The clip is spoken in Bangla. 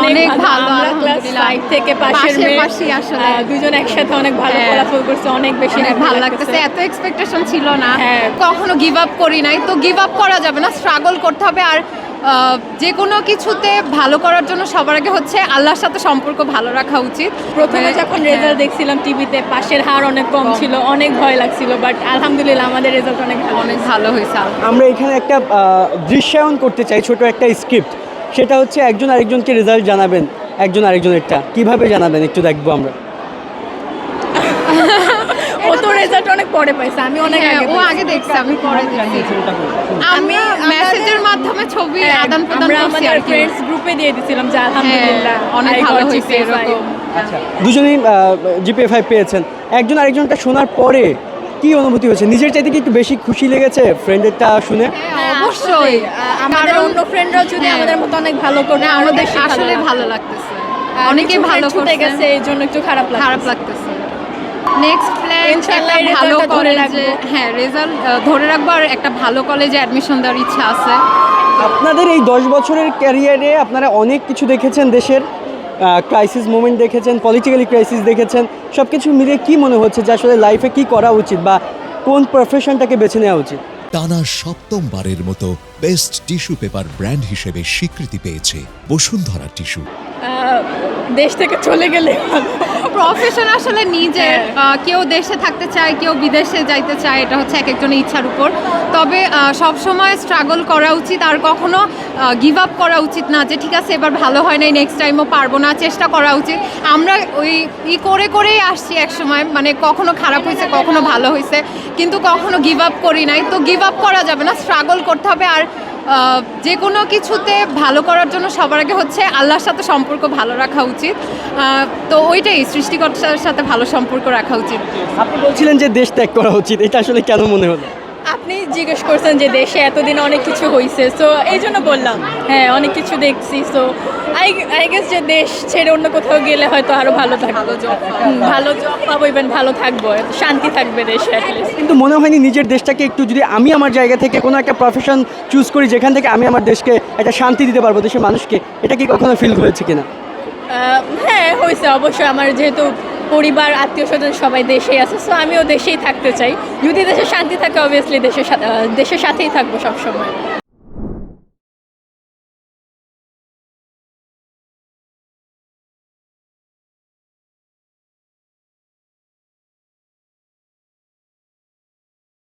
অনেক ভালো আমরা ক্লাস আলহামদুলিল্লাহ 5 থেকে পাশের মেয়ে পাশাপাশি আসলে দুজন একসাথে অনেক ভালো হ্যাঁ। ফলাফল করছে, অনেক বেশি অনেক happy ভালো লাগতেছে, এত এক্সপেকটেশন ছিল না। হ্যাঁ। কখনো গিভ আপ করি নাই, তো গিভ আপ করা যাবে না, স্ট্রাগল করতে হবে। আর যে কোনো কিছুতে ভালো করার জন্য সবার আগে হচ্ছে আল্লাহর সাথে সম্পর্ক ভালো রাখা উচিত। প্রথমে যখন হ্যাঁ। রেজাল্ট দেখছিলাম টিভিতে, পাশের হার অনেক কম ছিল, অনেক ভয় লাগছিল, বাট আলহামদুলিল্লাহ আমাদের রেজাল্ট অনেক ভালো অনেক ভালো হয়েছে। আমরা এখানে একটা দৃশ্যায়ন করতে চাই, ছোট একটা স্ক্রিপ্ট। সেটা হচ্ছে একজন আরেকজনকে রেজাল্ট জানাবেন, একজন আরেকজনেরটা কিভাবে জানাবেন একটু দেখবো আমরা। ও তো রেজাল্ট অনেক পরে পাইছে, আমি অনেক হ্যাঁ, আগে ও পাইছি। আগে দেখছে, আমি পরে দেখছি। আমি মেসেজের মাধ্যমে ছবি হ্যাঁ, আদান প্রদান আমরা করছি আমাদের আর কি। ফ্রেন্ডস গ্রুপে দিয়ে দিছিলাম যে আলহামদুলিল্লাহ অনেক I ভালো got হয়েছে GPA 5 এরকম। দুজনেই জিপিএ 5 পেয়েছেন, একজন আরেকজনটা শোনার পরে কি অনুভূতি হয়েছে? নিজের চাইতে কি একটু বেশি খুশি লেগেছে ফ্রেন্ডেরটা শুনে? হ্যাঁ, অবশ্যই। আমাদের কারণ অন্য ফ্রেন্ডরাও যদি হ্যাঁ। আমাদের মতো অনেক ভালো করতে, না, আরো আমাদের বেশি আসলে লাগতো। ভালো লাগতেছে, আর অনেকেই কিছু ভালো friend ছুটে করছে, গেছে, এই জন্য একটু খারাপ খারাপ লাগছে। লাগতেছে। নেক্সট প্ল্যান ইনশাআল্লাহ একটা এই ভালো রেজাল্টটা ধরে কলেজে, রাখবো। হ্যাঁ রেজাল্ট ধরে রাখবো, আর একটা ভালো কলেজে অ্যাডমিশন দেওয়ার ইচ্ছা আছে। আপনাদের এই 10 বছরের ক্যারিয়ারে আপনারা অনেক কিছু দেখেছেন, দেশের ক্রাইসিস মোমেন্ট দেখেছেন, পলিটিক্যালি ক্রাইসিস দেখেছেন। সব কিছু মিলিয়ে কি মনে হচ্ছে যে আসলে লাইফে কি করা উচিত বা কোন প্রফেশনটাকে বেছে নেওয়া উচিত? টানা সপ্তমবারের মতো বেস্ট টিস্যু পেপার ব্র্যান্ড হিসেবে স্বীকৃতি পেয়েছে বসুন্ধরা টিস্যু। দেশ থেকে চলে গেলে প্রফেশন আসলে নিজের, কেউ দেশে থাকতে চায়, কেউ বিদেশে যাইতে চায়, এটা হচ্ছে এক একজনের ইচ্ছার উপর। তবে সব সময় স্ট্রাগল করা উচিত, আর কখনো গিভ আপ করা উচিত না যে ঠিক আছে এবার ভালো হয় নাই, নেক্সট টাইমও পারবো না, চেষ্টা করা উচিত। আমরা ওই করেই আসছি এক সময়, মানে কখনো খারাপ হয়েছে, কখনো ভালো হয়েছে, কিন্তু কখনো গিভ আপ করি নাই। তো গিভ আপ করা যাবে না, স্ট্রাগল করতে হবে। আর যে কোনো কিছুতে ভালো করার জন্য সবার আগে হচ্ছে আল্লাহর সাথে সম্পর্ক ভালো রাখা উচিত। তো ওইটাই, সৃষ্টিকর্তার সাথে ভালো সম্পর্ক রাখা উচিত। আপনি বলছিলেন যে দেশ ত্যাগ করা উচিত, এটা আসলে কেন মনে হলো? আপনি জিজ্ঞেস করছেন যে দেশে এতদিন অনেক কিছু হয়েছে, সো এই জন্য বললাম। হ্যাঁ, অনেক কিছু দেখছি, সো আই গেস যে দেশ ছেড়ে অন্য কোথাও গেলে হয়তো আরো ভালো থাকবো, ভালো জব পাবো, ইভেন ভালো থাকবো, শান্তি থাকবে দেশে অ্যাটলিস্ট। কিন্তু মনে হয়নি নিজের দেশটাকে একটু, যদি আমি আমার জায়গা থেকে কোনো একটা প্রফেশন চুজ করি যেখান থেকে আমি আমার দেশকে একটা শান্তি দিতে পারবো, দেশের মানুষকে, এটা কি কখনো ফিল হয়েছে কিনা? হ্যাঁ, হয়েছে অবশ্যই। আমার যেহেতু পরিবার, আত্মীয় স্বজন সবাই দেশেই আছে, সো আমিও দেশেই থাকতে চাই। যদি দেশে শান্তি থাকে, অবভিয়াসলি দেশের সাথেই থাকবো সবসময়।